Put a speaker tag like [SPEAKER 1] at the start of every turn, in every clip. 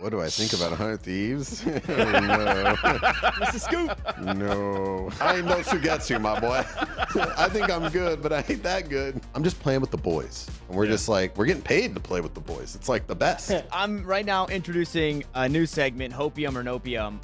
[SPEAKER 1] What do I think about 100 Thieves? Oh, no.
[SPEAKER 2] Mr. Scoop.
[SPEAKER 1] No. I ain't no Sugetsu, my boy. I think I'm good, but I ain't that good. I'm just playing with the boys. And we're just like, we're getting paid to play with the boys. It's like the best.
[SPEAKER 2] I'm right now introducing a new segment, Hopium or Nopium,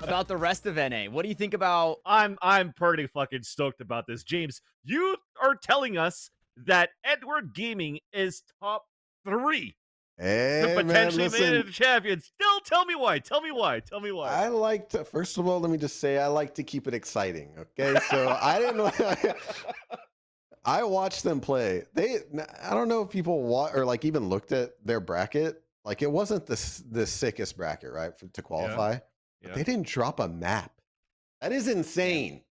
[SPEAKER 2] about the rest of NA. What do you think about?
[SPEAKER 3] I'm pretty fucking stoked about this, James. You are telling us that Edward Gaming is top 3
[SPEAKER 1] Hey,
[SPEAKER 3] to potentially
[SPEAKER 1] man,
[SPEAKER 3] make it a champion. Still, tell me why. Tell me why. Tell me why.
[SPEAKER 1] I like to, first of all, let me just say, I like to keep it exciting. Okay. So I didn't know. I watched them play. I don't know if people or like even looked at their bracket. Like it wasn't the sickest bracket, right? To qualify.
[SPEAKER 3] Yeah.
[SPEAKER 1] They didn't drop a map. That is insane.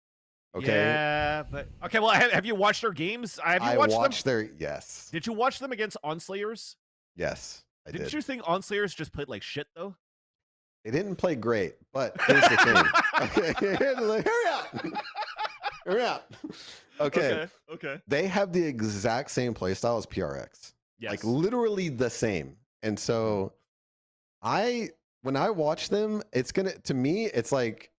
[SPEAKER 1] Okay.
[SPEAKER 3] Yeah, but okay. Well, have you watched their games? Have you watched them?
[SPEAKER 1] Yes.
[SPEAKER 3] Did you watch them against Onslayers?
[SPEAKER 1] Yes, I did.
[SPEAKER 3] Didn't you think Onslayers just played like shit though?
[SPEAKER 1] They didn't play great, but here's the thing. Okay, hurry up. Hurry up. Okay.
[SPEAKER 3] Okay.
[SPEAKER 1] They have the exact same playstyle as PRX.
[SPEAKER 3] Yes.
[SPEAKER 1] Like literally the same. And so when I watch them, to me, it's like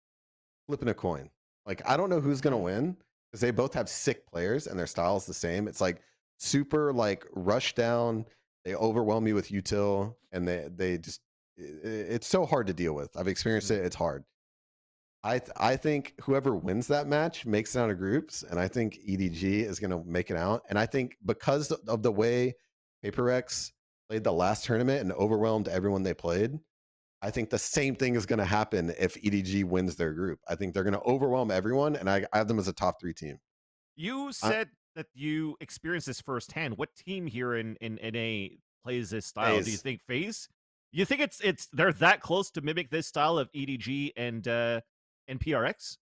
[SPEAKER 1] flipping a coin. Like I don't know who's gonna win because they both have sick players and their style is the same. It's like super like rush down. They overwhelm you with util, and they just it's so hard to deal with. I've experienced it. It's hard. I think whoever wins that match makes it out of groups, and I think EDG is going to make it out. And I think because of the way PaperX played the last tournament and overwhelmed everyone they played, I think the same thing is going to happen if EDG wins their group. I think they're going to overwhelm everyone, and I have them as a top 3 team.
[SPEAKER 3] You said that you experienced this firsthand. What team here in NA plays this style?
[SPEAKER 1] FaZe.
[SPEAKER 3] Do you think FaZe? You think it's they're that close to mimic this style of EDG and PRX?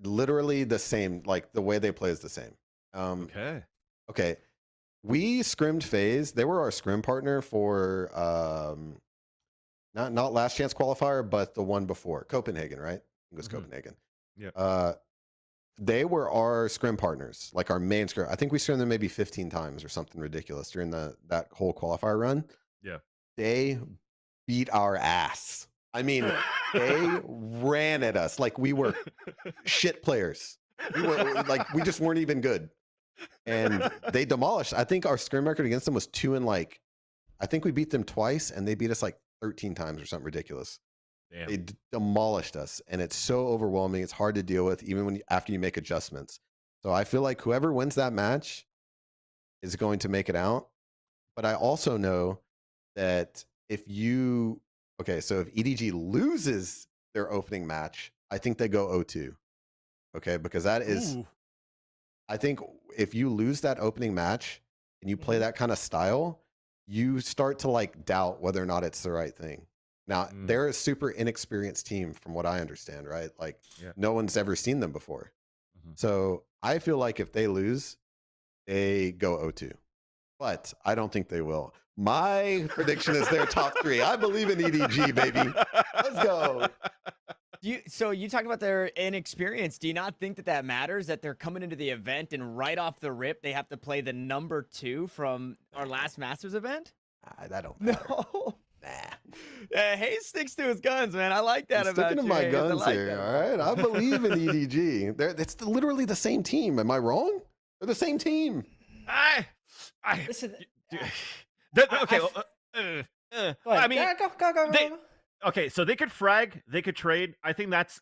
[SPEAKER 1] Literally the same. Like the way they play is the same. Okay. We scrimmed FaZe. They were our scrim partner for not last chance qualifier, but the one before Copenhagen, right? It was Copenhagen.
[SPEAKER 3] Yeah.
[SPEAKER 1] They were our scrim partners, like our main scrim. I think we scrimmed them maybe 15 times or something ridiculous during that whole qualifier run.
[SPEAKER 3] Yeah.
[SPEAKER 1] They beat our ass. I mean, they ran at us like we were shit players. We just weren't even good. And they demolished. I think our scrim record against them was 2 and I think we beat them twice and they beat us like 13 times or something ridiculous.
[SPEAKER 3] Damn.
[SPEAKER 1] They demolished us, and it's so overwhelming. It's hard to deal with, even after you make adjustments. So I feel like whoever wins that match is going to make it out. But I also know that if EDG loses their opening match, I think they go 0-2. Okay, because that is, I think if you lose that opening match and you play that kind of style, you start to like doubt whether or not it's the right thing. Now, they're a super inexperienced team from what I understand, right? Like no one's ever seen them before. So I feel like if they lose, they go 0-2. But I don't think they will. My prediction is they're top 3. I believe in EDG, baby. Let's go.
[SPEAKER 2] So you talked about their inexperience. Do you not think that matters, that they're coming into the event and right off the rip, they have to play the number 2 from our last Masters event?
[SPEAKER 1] I don't matter.
[SPEAKER 2] No. Hayes sticks to his guns, man. I like that
[SPEAKER 1] I'm
[SPEAKER 2] about
[SPEAKER 1] sticking to my guns here, all right? I believe in EDG. It's literally the same team. Am I wrong? They're the same team.
[SPEAKER 2] Listen.
[SPEAKER 3] Okay. I mean,
[SPEAKER 2] go.
[SPEAKER 3] Okay, so they could frag, they could trade. I think that's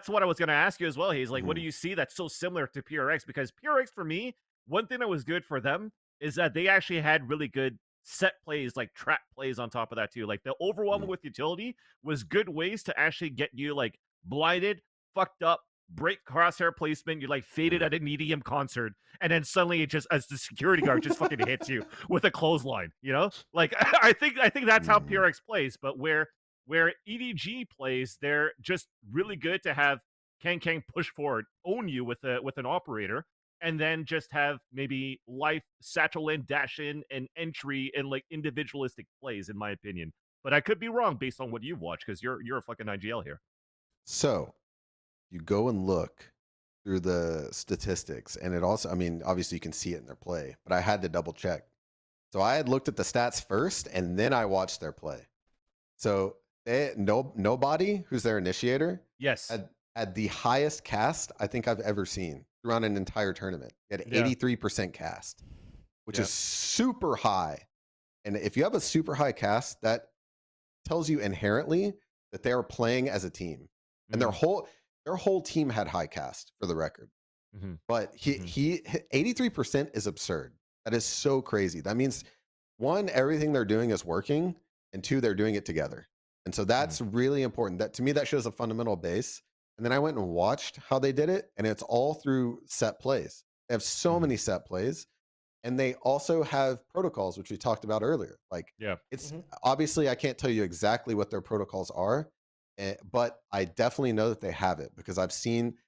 [SPEAKER 3] what I was going to ask you as well. He's like, what do you see that's so similar to PRX? Because PRX, for me, one thing that was good for them is that they actually had really good set plays, like trap plays on top of that too. Like the overwhelming with utility was good ways to actually get you like blinded, fucked up, break crosshair placement. You're like faded at an EDM concert, and then suddenly it just, as the security guard just fucking hits you with a clothesline. You know, like I think that's how PRX plays. But where EDG plays, they're just really good to have Kang push forward, own you with an operator, and then just have maybe life, satchel in, dash in, and entry and like individualistic plays, in my opinion. But I could be wrong based on what you've watched, because you're a fucking IGL here.
[SPEAKER 1] So you go and look through the statistics, and it also, I mean, obviously you can see it in their play, but I had to double check. So I had looked at the stats first, and then I watched their play. So nobody who's their initiator
[SPEAKER 3] Yes.
[SPEAKER 1] had the highest cast I think I've ever seen throughout an entire tournament. He had
[SPEAKER 3] Yeah.
[SPEAKER 1] 83% cast, which
[SPEAKER 3] Yep.
[SPEAKER 1] is super high. And if you have a super high cast, that tells you inherently that they are playing as a team. And their whole team had high cast, for the record.
[SPEAKER 3] Mhm.
[SPEAKER 1] But he 83% is absurd. That is so crazy. That means, one, everything they're doing is working, and two, they're doing it together. And so that's really important. That, to me, that shows a fundamental base. And then I went and watched how they did it, and it's all through set plays. They have so many set plays, and they also have protocols, which we talked about earlier. Like,
[SPEAKER 3] Yeah.
[SPEAKER 1] it's obviously, I can't tell you exactly what their protocols are, but I definitely know that they have it, because I've seen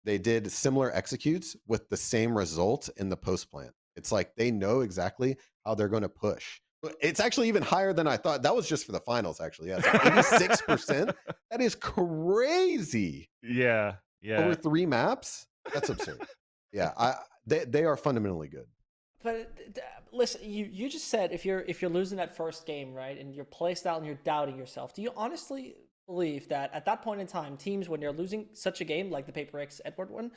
[SPEAKER 1] they did similar executes with the same result in the post plant. It's like they know exactly how they're going to push. It's actually even higher than I thought. That was just for the finals, actually. Yeah, it's like 86%. That is crazy.
[SPEAKER 3] Yeah. Yeah.
[SPEAKER 1] Over 3 maps? That's absurd. Yeah, they are fundamentally good.
[SPEAKER 4] But listen, you just said if you're losing that first game, right, and your play style and you're doubting yourself, do you honestly believe that at that point in time, teams, when they're losing such a game like the Paper X Edward one,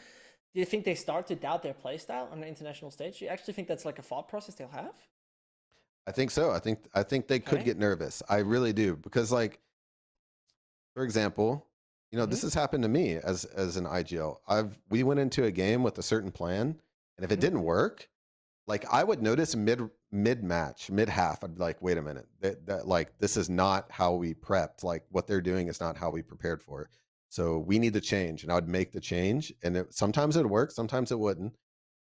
[SPEAKER 4] do you think they start to doubt their play style on the international stage? Do you actually think that's like a thought process they'll have?
[SPEAKER 1] I think so. I think they could
[SPEAKER 4] Okay.
[SPEAKER 1] get nervous. I really do, because, like, for example, this has happened to me as an IGL. We went into a game with a certain plan, and if it didn't work, like, I would notice mid match, mid half, I'd be like, wait a minute, that like, this is not how we prepped. Like, what they're doing is not how we prepared for it. So we need to change, and I would make the change, and sometimes it would work, sometimes it wouldn't.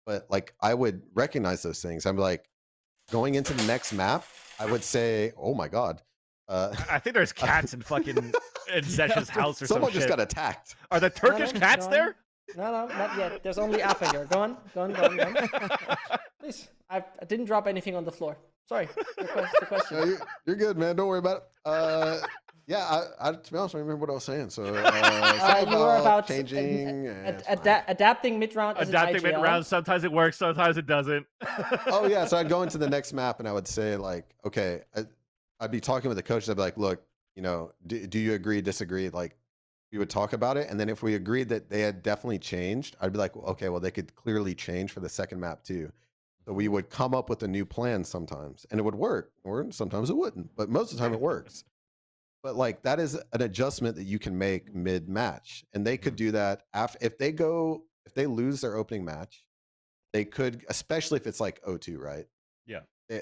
[SPEAKER 1] But, like, I would recognize those things. I'm like, going into the next map, I would say, oh my God.
[SPEAKER 3] I think there's cats in fucking in Zescht's house or
[SPEAKER 1] Someone
[SPEAKER 3] some
[SPEAKER 1] just
[SPEAKER 3] shit.
[SPEAKER 1] got attacked.
[SPEAKER 3] Are the Turkish cats
[SPEAKER 4] no.
[SPEAKER 3] there?
[SPEAKER 4] No, not yet. There's only Appa here. Go on. Please, I didn't drop anything on the floor. Sorry. The question.
[SPEAKER 1] No, you're good, man. Don't worry about it. Yeah, I to be honest, I don't remember what I was saying. So
[SPEAKER 4] You were about
[SPEAKER 1] changing,
[SPEAKER 4] adapting mid-round.
[SPEAKER 3] Adapting mid-round. Sometimes it works, sometimes it doesn't.
[SPEAKER 1] Oh yeah, so I'd go into the next map and I would say, like, okay, I'd be talking with the coaches. I'd be like, look, do you agree, disagree? Like, we would talk about it, and then if we agreed that they had definitely changed, I'd be like, okay, well, they could clearly change for the second map too. So we would come up with a new plan sometimes, and it would work, or sometimes it wouldn't, but most of the time it works. But, like, that is an adjustment that you can make mid-match, and they could do that if they lose their opening match, they could, especially if it's like 0-2, right?
[SPEAKER 3] Yeah.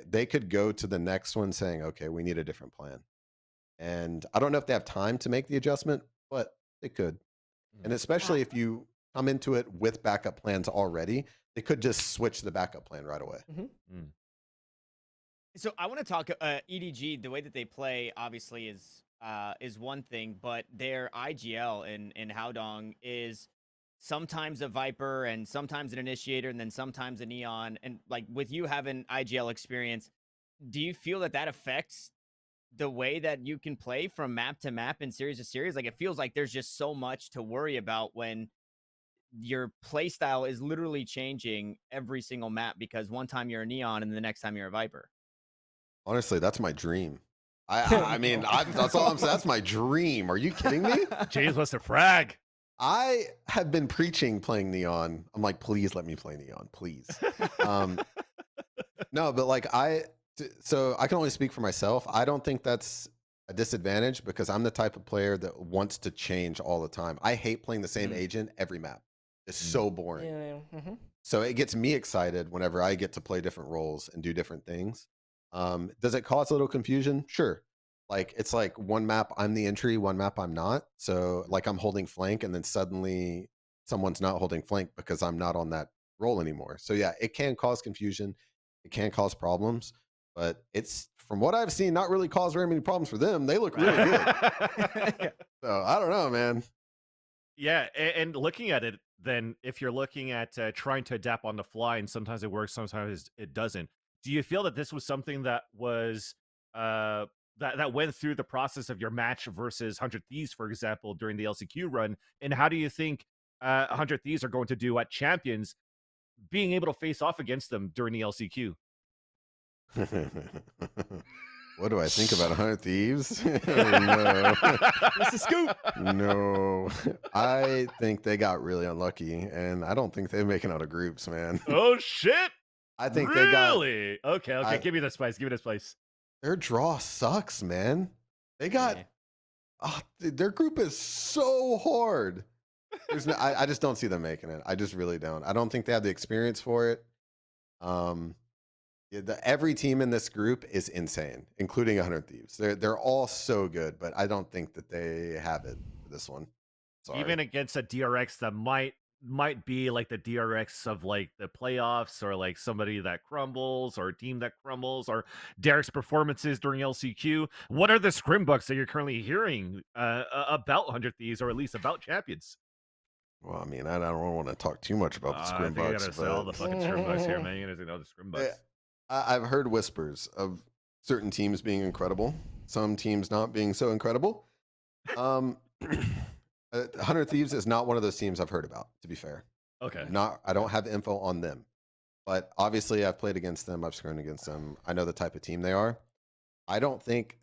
[SPEAKER 1] They could go to the next one saying, okay, we need a different plan. And I don't know if they have time to make the adjustment, but they could. And especially if you come into it with backup plans already, they could just switch the backup plan right away.
[SPEAKER 2] So I want to talk EDG. The way that they play obviously is one thing, but their IGL in Haodong is sometimes a Viper and sometimes an Initiator and then sometimes a Neon. And, like, with you having IGL experience, do you feel that affects the way that you can play from map to map and series to series? Like, it feels like there's just so much to worry about when your play style is literally changing every single map, because one time you're a Neon and the next time you're a Viper.
[SPEAKER 1] Honestly, that's my dream. I mean, that's all I'm saying. That's my dream. Are you kidding me?
[SPEAKER 3] James wants to frag.
[SPEAKER 1] I have been preaching playing Neon. I'm like, please let me play Neon, please. No, but, like, so I can only speak for myself. I don't think that's a disadvantage, because I'm the type of player that wants to change all the time. I hate playing the same agent every map. It's so boring.
[SPEAKER 4] Yeah.
[SPEAKER 1] So it gets me excited whenever I get to play different roles and do different things. Does it cause a little confusion? Sure. Like, it's like one map I'm the entry, one map I'm not. So, like, I'm holding flank, and then suddenly someone's not holding flank because I'm not on that role anymore. So yeah, it can cause confusion. It can cause problems, but it's, from what I've seen, not really cause very many problems for them. They look really good. So I don't know, man.
[SPEAKER 3] Yeah, and looking at it, then, if you're looking at trying to adapt on the fly, and sometimes it works, sometimes it doesn't, do you feel that this was something that was that went through the process of your match versus 100 Thieves, for example, during the LCQ run? And how do you think 100 Thieves are going to do at Champions, being able to face off against them during the LCQ?
[SPEAKER 1] What do I think about 100 Thieves? No.
[SPEAKER 2] What's the scoop?
[SPEAKER 1] No. I think they got really unlucky, and I don't think they're making out of groups, man.
[SPEAKER 3] Oh shit!
[SPEAKER 1] I think they got
[SPEAKER 3] Really? Okay. Give me the spice. Give me the spice.
[SPEAKER 1] their draw sucks, man. They got their group is so hard. There's no, I just don't see them making it. I just really don't. I don't think they have the experience for it. Every team in this group is insane, including 100 Thieves. They're all so good, but I don't think that they have it for this one. Sorry.
[SPEAKER 3] Even against a DRX that might be like the DRX of like the playoffs, or like somebody that crumbles, or a team that crumbles, or Derek's performances during LCQ. What are the scrimbucks that you're currently hearing about 100 Thieves, or at least about champions?
[SPEAKER 1] Well, I mean, I don't want to talk too much about the
[SPEAKER 3] I think I
[SPEAKER 1] scrimbucks,
[SPEAKER 3] gotta say all the fucking scrimbucks here, man. You gotta know the scrimbucks.
[SPEAKER 1] I've heard whispers of certain teams being incredible, some teams not being so incredible. 100 Thieves is not one of those teams I've heard about, to be fair.
[SPEAKER 3] Okay.
[SPEAKER 1] I don't have info on them, but obviously I've played against them. I've scrimmed against them. I know the type of team they are. I don't think.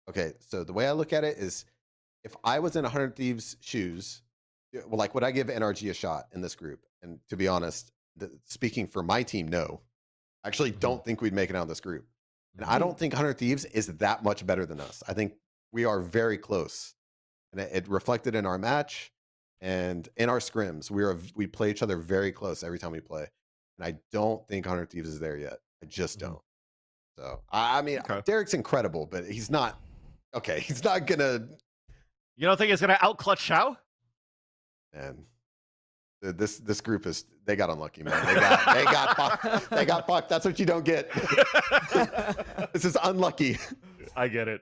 [SPEAKER 1] Okay, so the way I look at it is, if I was in 100 Thieves' shoes, well, like, would I give NRG a shot in this group? And to be honest, speaking for my team, no. I actually don't think we'd make it out of this group. And I don't think 100 Thieves is that much better than us. I think we are very close. And it reflected in our match and in our scrims. We play each other very close every time we play. And I don't think 100 Thieves is there yet. I just don't. So, I mean, Derek's incredible, but he's not. Okay, he's not going to.
[SPEAKER 3] You don't think it's going to outclutch Shao?
[SPEAKER 1] And this group is, they got unlucky, man. They got fucked. That's what you don't get. This is unlucky.
[SPEAKER 3] I get it.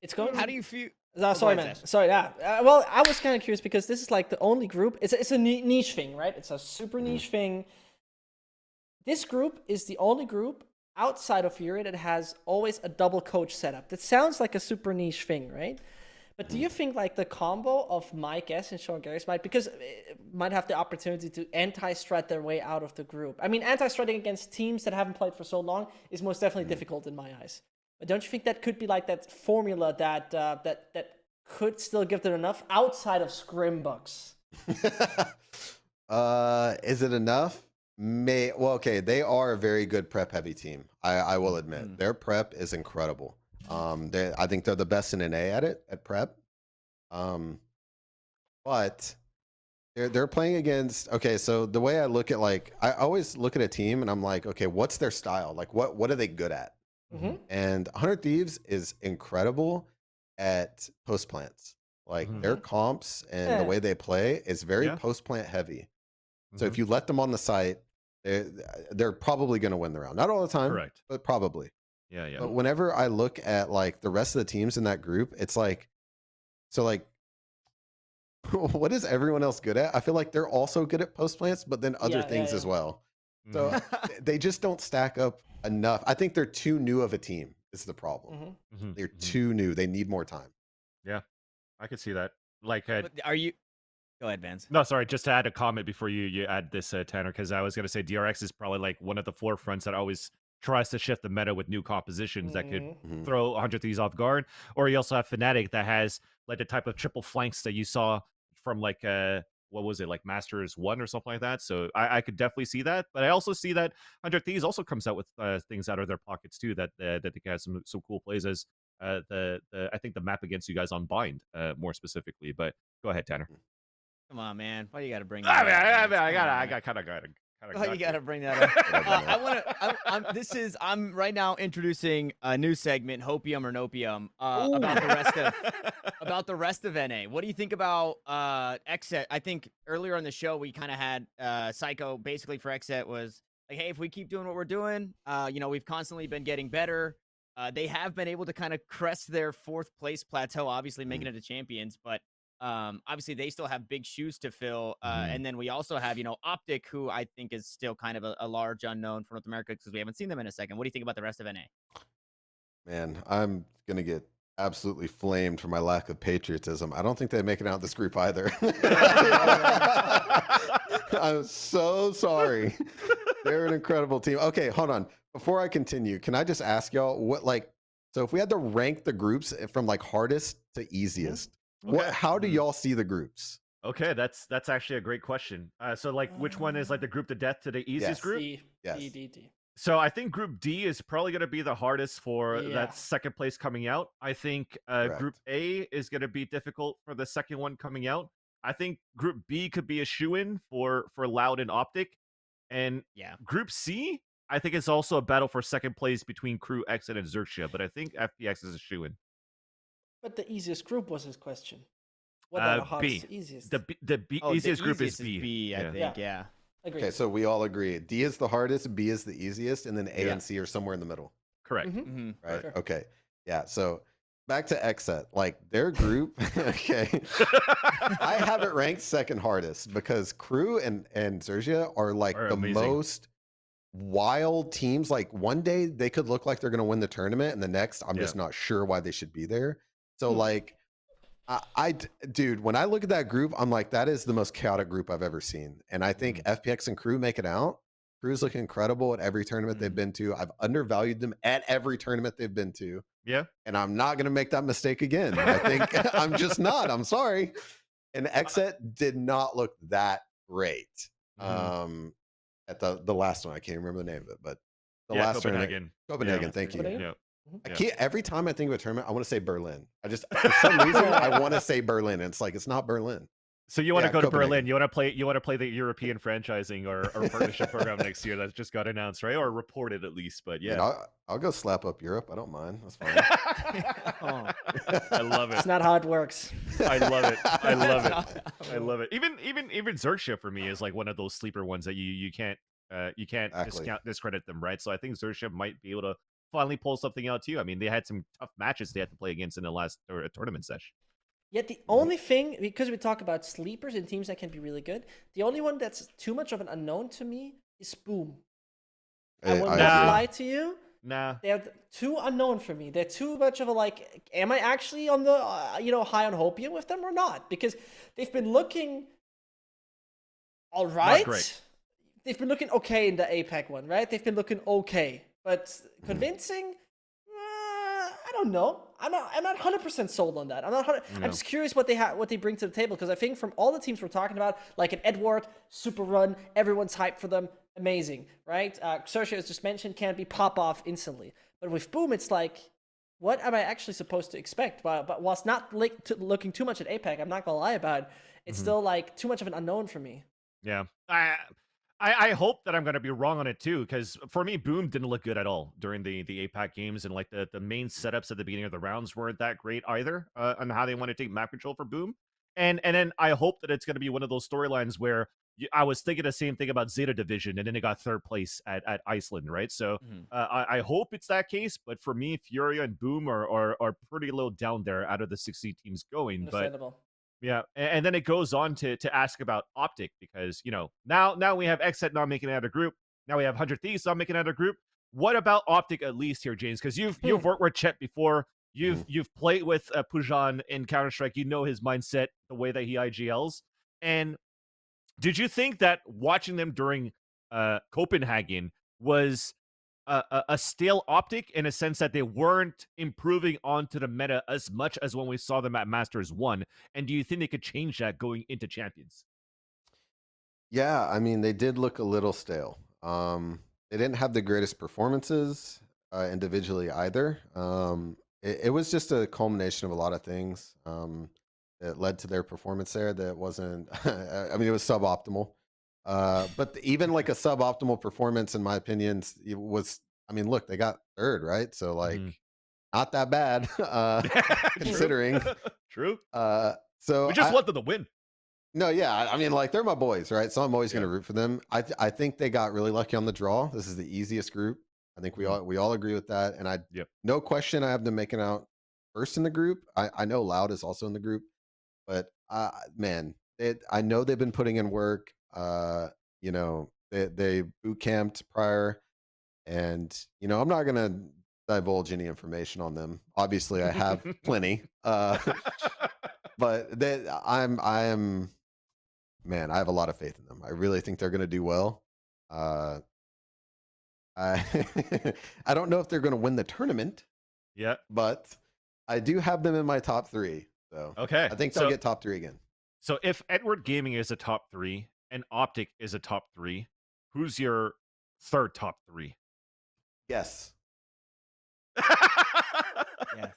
[SPEAKER 4] It's going.
[SPEAKER 2] How do you feel?
[SPEAKER 4] Sorry, man. Sorry. Well, I was kind of curious because this is like the only group. It's a niche thing, right? It's a super niche thing. This group is the only group outside of Fury that has always a double coach setup. That sounds like a super niche thing, right? But do you think like the combo of Mike S and Sean Garrix might have the opportunity to anti-strat their way out of the group? I mean, anti-stratting against teams that haven't played for so long is most definitely difficult in my eyes. But don't you think that could be like that formula that that could still give them enough outside of scrimbucks?
[SPEAKER 1] Is it enough? Well, okay, they are a very good prep heavy team. I will admit their prep is incredible. I think they're the best in NA at prep. But they're playing against. Okay, so the way I look at, like, I always look at a team and I'm like, okay, what's their style? Like, what are they good at? And 100 Thieves is incredible at post plants. Like their comps and the way they play is very post plant heavy. So if you let them on the site, they're probably going to win the round. Not all the time,
[SPEAKER 3] correct,
[SPEAKER 1] but probably.
[SPEAKER 3] Yeah.
[SPEAKER 1] But whenever I look at like the rest of the teams in that group, it's like, so like, what is everyone else good at? I feel like they're also good at post plants, but then other things as well. So they just don't stack up enough. I think they're too new of a team is the problem. They're too new. They need more time.
[SPEAKER 3] Yeah, I could see that. Like,
[SPEAKER 2] Are you? Go ahead, Vance.
[SPEAKER 3] No, sorry. Just to add a comment before you add this, Tanner, because I was going to say DRX is probably like one of the forefronts that always tries to shift the meta with new compositions that could throw 100 Thieves off guard. Or you also have Fnatic that has like the type of triple flanks that you saw from like what was it, like Masters 1 or something like that. So I could definitely see that. But I also see that 100 Thieves also comes out with things out of their pockets too, that they can have some cool plays, as I think the map against you guys on Bind more specifically. But go ahead, Tanner.
[SPEAKER 2] Come on, man. Why you got to bring that up?
[SPEAKER 3] I got kind of
[SPEAKER 2] Why you got to bring that up? I'm right now introducing a new segment, Hopium or Nopium, about the rest of NA. What do you think about Xset? I think earlier on the show we kind of had Psycho basically for Xset was like, hey, if we keep doing what we're doing, we've constantly been getting better. They have been able to kind of crest their 4th place plateau, obviously making it to champions, but obviously they still have big shoes to fill. And then we also have, OpTic, who I think is still kind of a large unknown for North America because we haven't seen them in a second. What do you think about the rest of NA?
[SPEAKER 1] Man, I'm going to get absolutely flamed for my lack of patriotism. I don't think they make it out of this group either. I'm so sorry. They're an incredible team. Okay, hold on. Before I continue, can I just ask y'all what so if we had to rank the groups from like hardest to easiest,
[SPEAKER 3] Okay.
[SPEAKER 1] how do y'all see the groups?
[SPEAKER 3] Okay, that's actually a great question. So like, which one is like the group to death to the easiest
[SPEAKER 1] Yes.
[SPEAKER 3] group?
[SPEAKER 4] D.
[SPEAKER 1] Yes.
[SPEAKER 4] D, D, D.
[SPEAKER 3] So I think Group D is probably going to be the hardest for
[SPEAKER 4] Yeah.
[SPEAKER 3] that second place coming out. I think Group A is going to be difficult for the second one coming out. I think Group B could be a shoe-in for Loud and Optic. And
[SPEAKER 2] Yeah.
[SPEAKER 3] Group C, I think it's also a battle for second place between Crew X and Xerxia, but I think FPX is a shoe-in.
[SPEAKER 4] But the easiest group was his question. What are the hardest,
[SPEAKER 3] B.
[SPEAKER 4] easiest?
[SPEAKER 3] The easiest group is
[SPEAKER 2] easiest
[SPEAKER 3] B.
[SPEAKER 2] I think. Yeah.
[SPEAKER 4] Agreed.
[SPEAKER 1] Okay, so we all agree. D is the hardest, B is the easiest, and then A
[SPEAKER 3] Yeah.
[SPEAKER 1] and C are somewhere in the middle.
[SPEAKER 3] Correct.
[SPEAKER 2] Mhm.
[SPEAKER 1] Right?
[SPEAKER 4] Sure.
[SPEAKER 1] Okay. Yeah. So back to Xset. Like their group, okay. I have it ranked second hardest because Crew and Xerxia are like
[SPEAKER 3] Are
[SPEAKER 1] the
[SPEAKER 3] amazing.
[SPEAKER 1] most wild teams. Like one day they could look like they're gonna win the tournament, and the next I'm just not sure why they should be there. So like dude, when I look at that group, I'm like, that is the most chaotic group I've ever seen. And I think FPX and Crew make it out. Crew's look incredible at every tournament they've been to. I've undervalued them at every tournament they've been to.
[SPEAKER 3] Yeah.
[SPEAKER 1] And I'm not going to make that mistake again. I think I'm just not. I'm sorry. And Xset did not look that great. At the last one, I can't remember the name of it, but the last tournament. Copenhagen, thank you.
[SPEAKER 3] Yeah.
[SPEAKER 1] I can't, every time I think of a tournament, I want to say Berlin. I just, for some reason, I want to say Berlin. And it's like, it's not Berlin.
[SPEAKER 3] So you want to go to
[SPEAKER 1] Copenhagen.
[SPEAKER 3] Berlin? You want to play the European franchising or partnership program next year that just got announced, right? Or reported at least. But yeah,
[SPEAKER 1] Man, I'll go slap up Europe. I don't mind. That's fine.
[SPEAKER 3] I love it.
[SPEAKER 4] It's not how it works.
[SPEAKER 3] I love it. I love it. I love it. Even Xerxia for me is like one of those sleeper ones that you can't discredit them, right? So I think Xerxia might be able to finally pull something out too. I mean, they had some tough matches they had to play against in the last tournament session.
[SPEAKER 4] Yet the only thing, because we talk about sleepers and teams that can be really good, the only one that's too much of an unknown to me is Boom. I will not lie to you.
[SPEAKER 3] Nah.
[SPEAKER 4] They're too unknown for me. They're too much of a like, am I actually on the, high on Hopium with them or not? Because they've been looking all right.
[SPEAKER 3] Not great.
[SPEAKER 4] They've been looking okay in the APAC one, right? They've been looking okay. But convincing, I don't know. I'm not 100% sold on that. I'm just curious what they bring to the table, because I think from all the teams we're talking about, like an Edward, Super Run, everyone's hyped for them. Amazing, right? Xerxia, as just mentioned, can't be pop off instantly. But with Boom, it's like, what am I actually supposed to expect? But whilst not looking too much at APAC, I'm not gonna lie about it. It's still like too much of an unknown for me.
[SPEAKER 3] Yeah. I hope that I'm going to be wrong on it too, because for me, Boom didn't look good at all during the APAC games, and like the main setups at the beginning of the rounds weren't that great either on how they want to take map control for Boom. And then I hope that it's going to be one of those storylines where I was thinking the same thing about Zeta Division, and then they got third place at Iceland, right? So I hope it's that case, but for me, Furia and Boom are pretty low down there out of the 60 teams going.
[SPEAKER 4] Understandable.
[SPEAKER 3] But yeah, and then it goes on to ask about Optic, because now we have Xset not making it out of group. Now we have 100 Thieves not making it out of group. What about Optic at least here, James? Because you've worked with Chet before. You've played with Pujan in Counter-Strike. You know his mindset, the way that he IGLs. And did you think that watching them during Copenhagen was a stale Optic, in a sense that they weren't improving onto the meta as much as when we saw them at Masters 1? And do you think they could change that going into Champions?
[SPEAKER 1] Yeah, I mean, they did look a little stale. They didn't have the greatest performances individually either. It was just a culmination of a lot of things that led to their performance there that wasn't, I mean, it was suboptimal. But even like a suboptimal performance, in my opinion, it was, I mean, look, they got third, right? So like, not that bad, considering.
[SPEAKER 3] True.
[SPEAKER 1] So
[SPEAKER 3] we just wanted to win.
[SPEAKER 1] No, yeah, I mean, like, they're my boys, right? So I'm always going to root for them. I think they got really lucky on the draw. This is the easiest group. I think we all agree with that. And no question, I have them making out first in the group. I know Loud is also in the group, but man, I know they've been putting in work. They boot camped prior, and I'm not gonna divulge any information on them. Obviously, I have plenty, but I have a lot of faith in them. I really think they're gonna do well. I I don't know if they're going to win the tournament,
[SPEAKER 3] Yeah.
[SPEAKER 1] but I do have them in my top 3. So
[SPEAKER 3] Okay.
[SPEAKER 1] I think they'll get top 3 again.
[SPEAKER 3] So if Edward Gaming is a top 3 and OpTic is a top 3, who's your third top 3?
[SPEAKER 1] Yes.
[SPEAKER 2] Yes.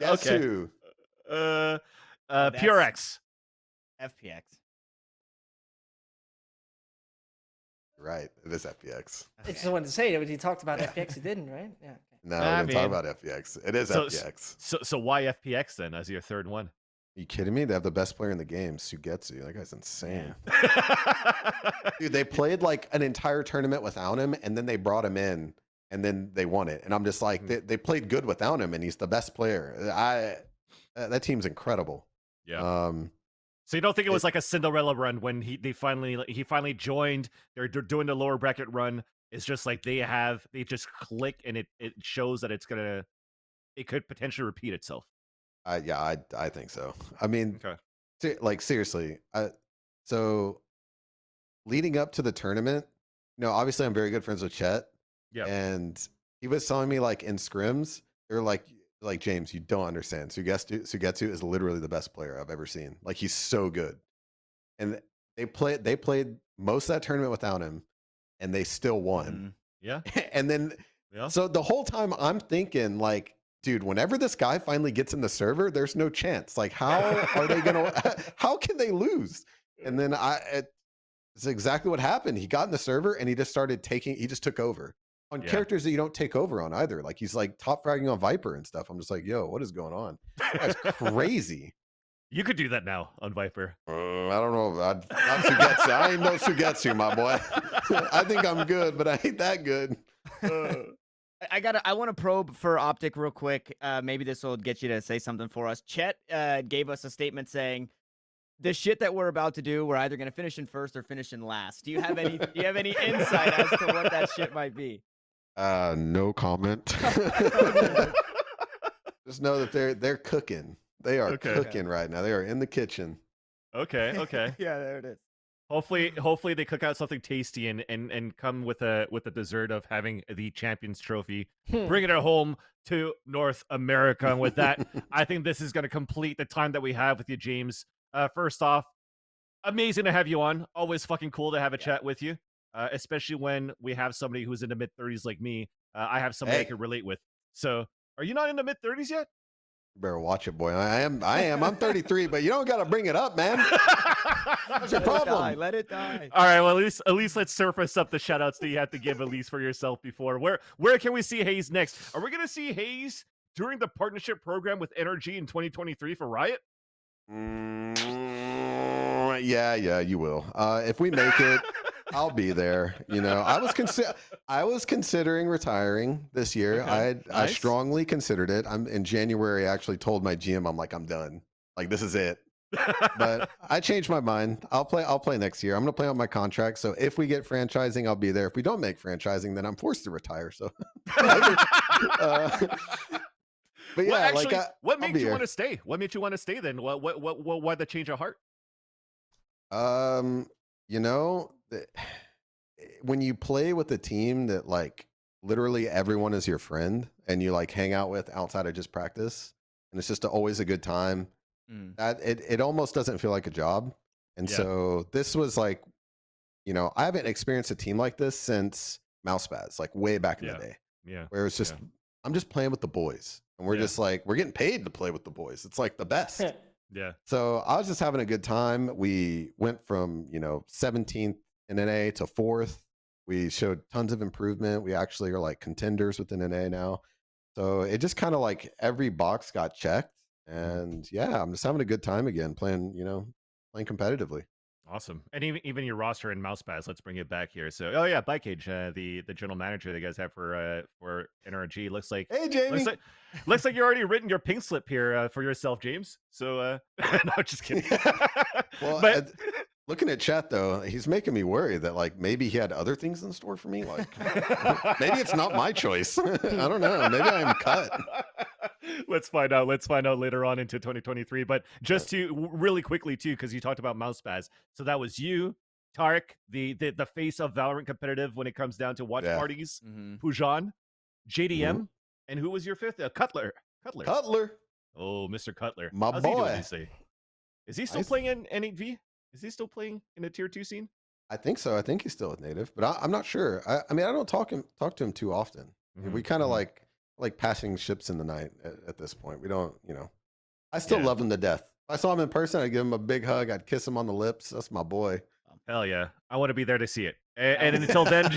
[SPEAKER 1] Guess
[SPEAKER 3] Okay.
[SPEAKER 1] who?
[SPEAKER 2] That's-
[SPEAKER 3] PureX.
[SPEAKER 2] FPX.
[SPEAKER 1] Right. It is FPX.
[SPEAKER 4] I just wanted to say it when you talked about FPX, you didn't, right? Yeah. Okay.
[SPEAKER 1] No,
[SPEAKER 3] I
[SPEAKER 1] we didn't talk
[SPEAKER 3] mean-
[SPEAKER 1] about FPX. It is
[SPEAKER 3] So-
[SPEAKER 1] FPX.
[SPEAKER 3] So why FPX then as your third one?
[SPEAKER 1] Are you kidding me? They have the best player in the game, Sugetsu. That guy's insane. Dude, they played like an entire tournament without him, and then they brought him in, and then they won it. And I'm just like, they played good without him, and he's the best player. That team's incredible.
[SPEAKER 3] Yeah. So you don't think it was like a Cinderella run when he finally joined? They're doing the lower bracket run. It's just like they just click, and it shows that it could potentially repeat itself.
[SPEAKER 1] Yeah, I think so. I mean,
[SPEAKER 3] Okay.
[SPEAKER 1] like seriously. So leading up to the tournament, obviously I'm very good friends with Chet.
[SPEAKER 3] Yeah.
[SPEAKER 1] And he was telling me like in scrims, they're like James, you don't understand. Sugetsu is literally the best player I've ever seen. Like he's so good. And they played most of that tournament without him, and they still won.
[SPEAKER 3] Yeah.
[SPEAKER 1] And then so the whole time I'm thinking like, dude, whenever this guy finally gets in the server, there's no chance. Like, how are they gonna? How can they lose? And then it's exactly what happened. He got in the server and he just took over on characters that you don't take over on either. Like he's like top fragging on Viper and stuff. I'm just like, yo, what is going on? That's crazy.
[SPEAKER 3] You could do that now on Viper.
[SPEAKER 1] I don't know. Not Sugetsu. I ain't no Sugetsu, my boy. I think I'm good, but I ain't that good.
[SPEAKER 2] I want to probe for OpTic real quick. Maybe this will get you to say something for us. Chet gave us a statement saying, "The shit that we're about to do, we're either going to finish in first or finish in last." Do you have any insight as to what that shit might be?
[SPEAKER 1] No comment. Just know that they're cooking. They are cooking right now. They are in the kitchen.
[SPEAKER 3] Okay.
[SPEAKER 2] Yeah, there it is.
[SPEAKER 3] Hopefully they cook out something tasty and come with a dessert of having the Champions Trophy, bringing it home to North America. And with that, I think this is going to complete the time that we have with you, James. First off, amazing to have you on. Always fucking cool to have a chat with you, especially when we have somebody who's in the mid-30s like me. I have somebody I can relate with. So, are you not in the mid-30s yet?
[SPEAKER 1] You better watch it, boy. I am. I'm 33, but you don't got to bring it up, man. What's your problem?
[SPEAKER 2] Let it die.
[SPEAKER 3] All right, well, at least let's surface up the shout-outs that you have to give at least for yourself before. Where can we see Hazed next? Are we going to see Hazed during the partnership program with NRG in 2023 for Riot?
[SPEAKER 1] Yeah, you will. If we make it, I'll be there. I was considering retiring this year.
[SPEAKER 3] Okay,
[SPEAKER 1] I
[SPEAKER 3] nice.
[SPEAKER 1] strongly considered it. I'm in January. I actually told my GM, I'm done. Like this is it. But I changed my mind. I'll play next year. I'm gonna play on my contract. So if we get franchising, I'll be there. If we don't make franchising, then I'm forced to retire. So, but yeah,
[SPEAKER 3] well, actually, what
[SPEAKER 1] I'll
[SPEAKER 3] made
[SPEAKER 1] be
[SPEAKER 3] you
[SPEAKER 1] here.
[SPEAKER 3] want to stay? What made you want to stay then? Why the change of heart?
[SPEAKER 1] When you play with a team that like literally everyone is your friend and you like hang out with outside of just practice, and it's just always a good time, that it almost doesn't feel like a job. And so this was like, I haven't experienced a team like this since Mousepaz, like way back in the day.
[SPEAKER 3] Yeah.
[SPEAKER 1] Where it's just I'm just playing with the boys, and we're just like we're getting paid to play with the boys. It's like the best.
[SPEAKER 3] Yeah.
[SPEAKER 1] So I was just having a good time. We went from 17th in NA to 4th. We showed tons of improvement. We actually are like contenders within NA now. So it just kind of like every box got checked, and yeah, I'm just having a good time again playing competitively.
[SPEAKER 3] Awesome. And even your roster in Mousepaz, let's bring it back here. So, Bike Cage, the general manager that you guys have for NRG, looks like
[SPEAKER 1] Hey, Jamie.
[SPEAKER 3] looks like you're already written your pink slip here for yourself, James. So, no, just kidding.
[SPEAKER 1] Well,
[SPEAKER 3] but
[SPEAKER 1] looking at chat though, he's making me worry that like maybe he had other things in store for me. Like maybe it's not my choice. I don't know. Maybe I'm cut.
[SPEAKER 3] Let's find out. Let's find out later on into 2023. But just to really quickly too, because you talked about Mousepaz. So that was you, Tarek, the face of Valorant competitive when it comes down to watch
[SPEAKER 1] Yeah.
[SPEAKER 3] parties.
[SPEAKER 2] Mm-hmm.
[SPEAKER 3] Pujan, JDM, and who was your fifth? Cutler.
[SPEAKER 1] Cutler,
[SPEAKER 3] Oh, Mr. Cutler.
[SPEAKER 1] my
[SPEAKER 3] How's he doing
[SPEAKER 1] boy.
[SPEAKER 3] these days? Is he still
[SPEAKER 1] Nice.
[SPEAKER 3] playing in N8V? Is he still playing in the tier 2 scene?
[SPEAKER 1] I think so. I think he's still with Native, but I'm not sure. I mean, I don't talk to him too often. We kind of like passing ships in the night at this point. We don't, I still
[SPEAKER 3] Yeah.
[SPEAKER 1] love him to death. If I saw him in person, I'd give him a big hug. I'd kiss him on the lips. That's my boy.
[SPEAKER 3] Hell yeah. I want to be there to see it. And until then,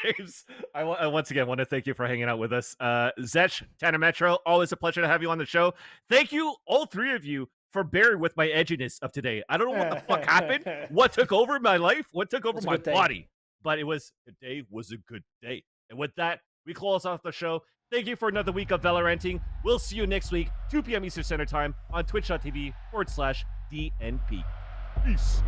[SPEAKER 3] James, I once again want to thank you for hanging out with us. Zescht, Tanner Metro, always a pleasure to have you on the show. Thank you, all three of you, for bearing with my edginess of today. I don't know what the fuck happened, what took over my life, what took over my body, but today was a good day. And with that, we close off the show. Thank you for another week of Valoranting. We'll see you next week, 2 p.m. Eastern Standard Time on twitch.tv/DNP. Peace.